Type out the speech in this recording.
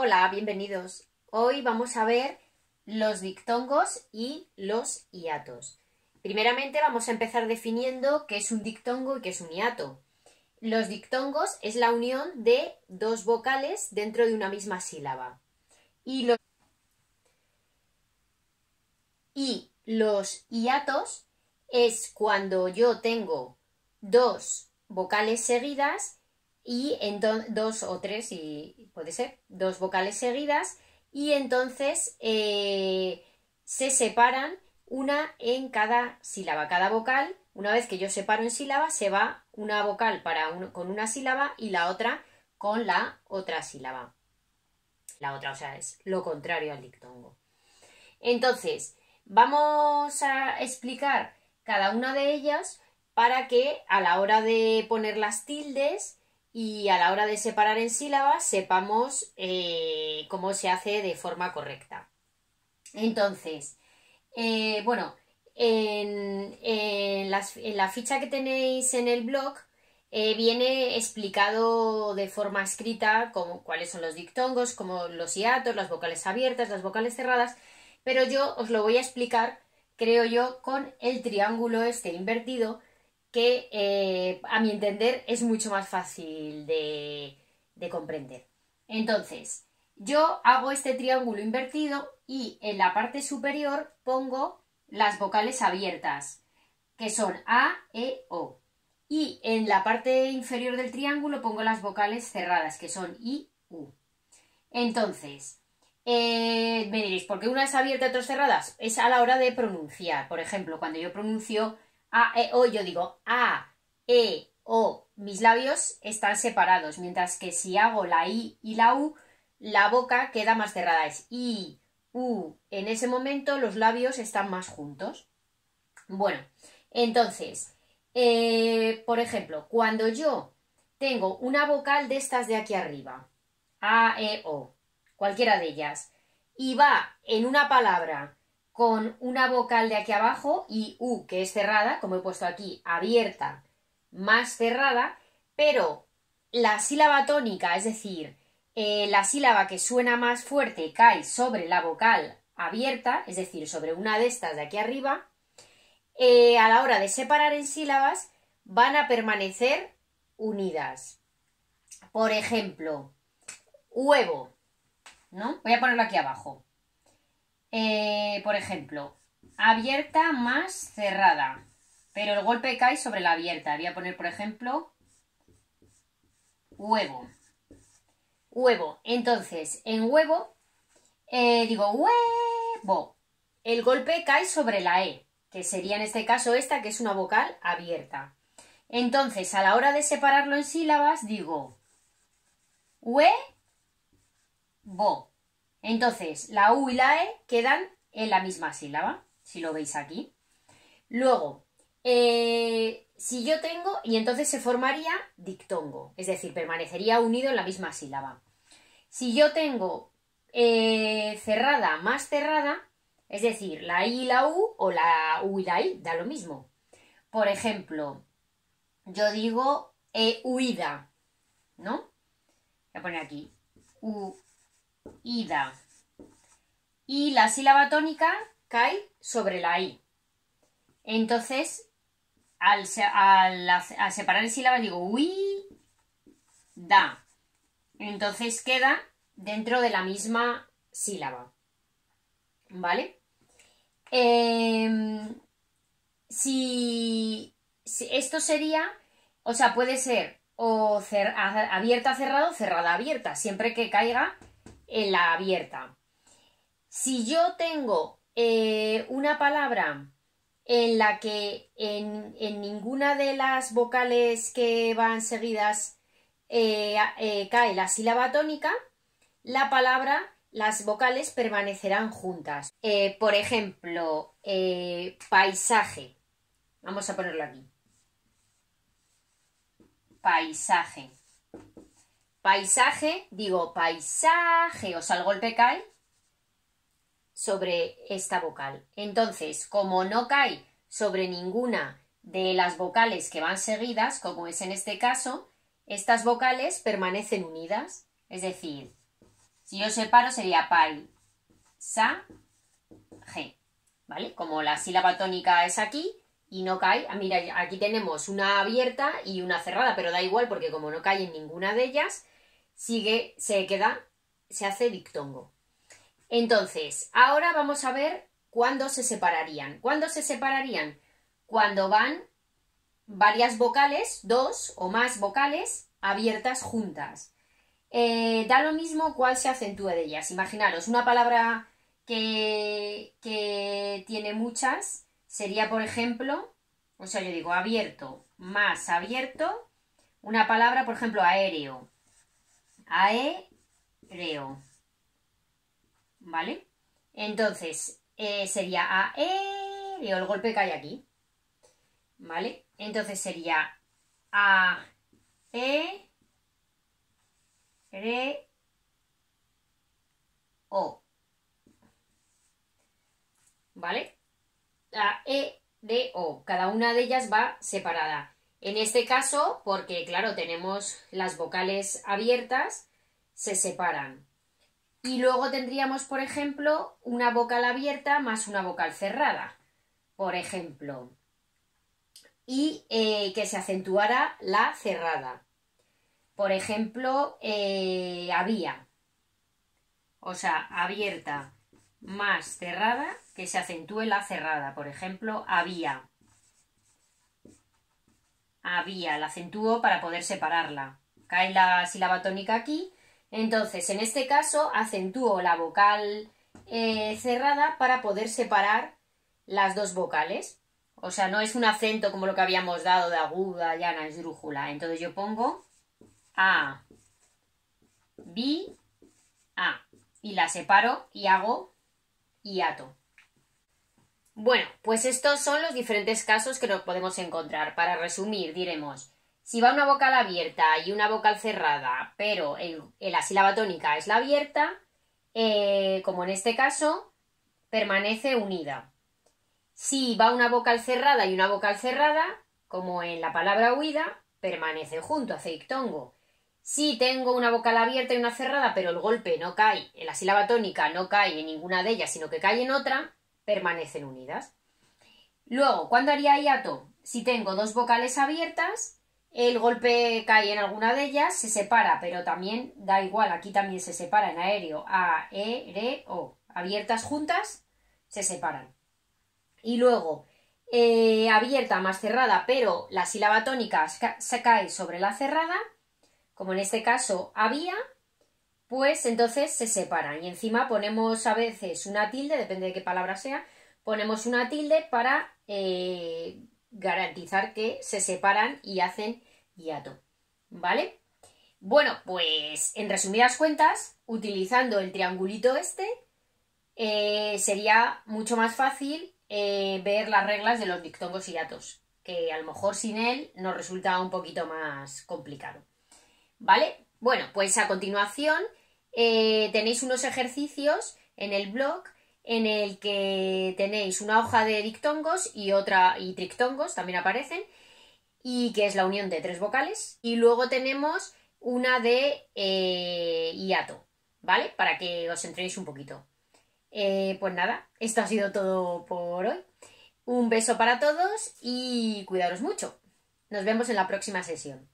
Hola, bienvenidos. Hoy vamos a ver los dictongos y los hiatos. Primeramente vamos a empezar definiendo qué es un dictongo y qué es un hiato. Los dictongos es la unión de dos vocales dentro de una misma sílaba. Y los hiatos es cuando yo tengo dos vocales seguidas y dos o tres, y puede ser, dos vocales seguidas, y entonces se separan una en cada sílaba. Cada vocal, una vez que yo separo en sílaba, se va una vocal con una sílaba y la otra con la otra sílaba. La otra, o sea, es lo contrario al dictongo. Entonces, vamos a explicar cada una de ellas para que a la hora de poner las tildes y a la hora de separar en sílabas sepamos cómo se hace de forma correcta. Entonces, bueno, en la ficha que tenéis en el blog viene explicado de forma escrita cuáles son los dictongos, como los hiatos, las vocales abiertas, las vocales cerradas, pero yo os lo voy a explicar, creo yo, con el triángulo este invertido, que a mi entender es mucho más fácil de comprender. Entonces, yo hago este triángulo invertido y en la parte superior pongo las vocales abiertas, que son A, E, O. Y en la parte inferior del triángulo pongo las vocales cerradas, que son I, U. Entonces, me diréis, ¿por qué una es abierta y otras cerradas? Es a la hora de pronunciar. Por ejemplo, cuando yo pronuncio A, E, O, yo digo A, E, O. Mis labios están separados, mientras que si hago la I y la U, la boca queda más cerrada. Es I, U. En ese momento los labios están más juntos. Bueno, entonces, por ejemplo, cuando yo tengo una vocal de estas de aquí arriba, A, E, O, cualquiera de ellas, y va en una palabra con una vocal de aquí abajo y U, que es cerrada, como he puesto aquí, abierta, más cerrada, pero la sílaba tónica, es decir, la sílaba que suena más fuerte cae sobre la vocal abierta, es decir, sobre una de estas de aquí arriba, a la hora de separar en sílabas van a permanecer unidas. Por ejemplo, huevo, ¿no? Voy a ponerlo aquí abajo. Por ejemplo, abierta más cerrada, pero el golpe cae sobre la abierta. Voy a poner, por ejemplo, huevo. Huevo. Entonces, en huevo, digo huevo. El golpe cae sobre la E, que sería en este caso esta, que es una vocal abierta. Entonces, a la hora de separarlo en sílabas, digo huevo. Entonces, la U y la E quedan en la misma sílaba, si lo veis aquí. Luego, si yo tengo, y entonces se formaría dictongo, es decir, permanecería unido en la misma sílaba. Si yo tengo cerrada más cerrada, es decir, la I y la U, o la U y la I, da lo mismo. Por ejemplo, yo digo huida, ¿no? Voy a poner aquí, huida. Y la sílaba tónica cae sobre la I. Entonces, al separar en sílabas digo uida. Entonces queda dentro de la misma sílaba. ¿Vale? Si esto sería, o sea, puede ser o abierta, cerrada, cerrada, abierta, siempre que caiga en la abierta. Si yo tengo una palabra en la que en ninguna de las vocales que van seguidas cae la sílaba tónica, la palabra, las vocales permanecerán juntas. Por ejemplo, paisaje. Vamos a ponerlo aquí. Paisaje. Paisaje, digo paisaje, o sea, el golpe cae sobre esta vocal. Entonces, como no cae sobre ninguna de las vocales que van seguidas, como es en este caso, estas vocales permanecen unidas. Es decir, Si yo separo sería pai, sa, ge, ¿vale? Como la sílaba tónica es aquí y no cae, mira, aquí tenemos una abierta y una cerrada, pero da igual porque como no cae en ninguna de ellas, sigue, se hace dictongo. Entonces, ahora vamos a ver cuándo se separarían. ¿Cuándo se separarían? Cuando van varias vocales, dos o más vocales abiertas juntas. Da lo mismo cuál se acentúe de ellas. Imaginaros, una palabra que tiene muchas sería, por ejemplo, o sea, yo digo abierto más abierto, una palabra, por ejemplo, aéreo. Aéreo. ¿Vale? Entonces, sería aéreo, el golpe cae aquí. ¿Vale? Entonces sería a, re, o. ¿Vale? A, de, o. Cada una de ellas va separada. En este caso, porque claro, tenemos las vocales abiertas, se separan. Y luego tendríamos, por ejemplo, una vocal abierta más una vocal cerrada. Por ejemplo, y que se acentuara la cerrada. Por ejemplo, había. O sea, abierta más cerrada, que se acentúe la cerrada. Por ejemplo, había. Había, la acentúo para poder separarla. Cae la sílaba tónica aquí. Entonces, en este caso, acentúo la vocal cerrada para poder separar las dos vocales. O sea, no es un acento como lo que habíamos dado de aguda, llana, esdrújula. Entonces yo pongo A, B, A. Y la separo y hago hiato. Bueno, pues estos son los diferentes casos que nos podemos encontrar. Para resumir, diremos, si va una vocal abierta y una vocal cerrada, pero la sílaba tónica es la abierta, como en este caso, permanece unida. Si va una vocal cerrada y una vocal cerrada, como en la palabra huida, permanece junto, hace dictongo. Si tengo una vocal abierta y una cerrada, pero el golpe no cae, en la sílaba tónica no cae en ninguna de ellas, sino que cae en otra, permanecen unidas. Luego, ¿cuándo haría hiato? Si tengo dos vocales abiertas, el golpe cae en alguna de ellas, se separa, pero también da igual, aquí también se separa en aéreo, a, re, o. Abiertas juntas, se separan. Y luego, abierta más cerrada, pero la sílaba tónica se cae sobre la cerrada, como en este caso había, pues entonces se separan. Y encima ponemos a veces una tilde, depende de qué palabra sea, ponemos una tilde para garantizar que se separan y hacen hiato. ¿Vale? Bueno, pues en resumidas cuentas, utilizando el triangulito este, sería mucho más fácil ver las reglas de los dictongos y hiatos, que a lo mejor sin él nos resulta un poquito más complicado. ¿Vale? Bueno, pues a continuación tenéis unos ejercicios en el blog en el que tenéis una hoja de dictongos y otra, y trictongos también aparecen, y que es la unión de tres vocales, y luego tenemos una de hiato, ¿vale? Para que os entrenéis un poquito. Pues nada, esto ha sido todo por hoy. Un beso para todos y cuidaros mucho. Nos vemos en la próxima sesión.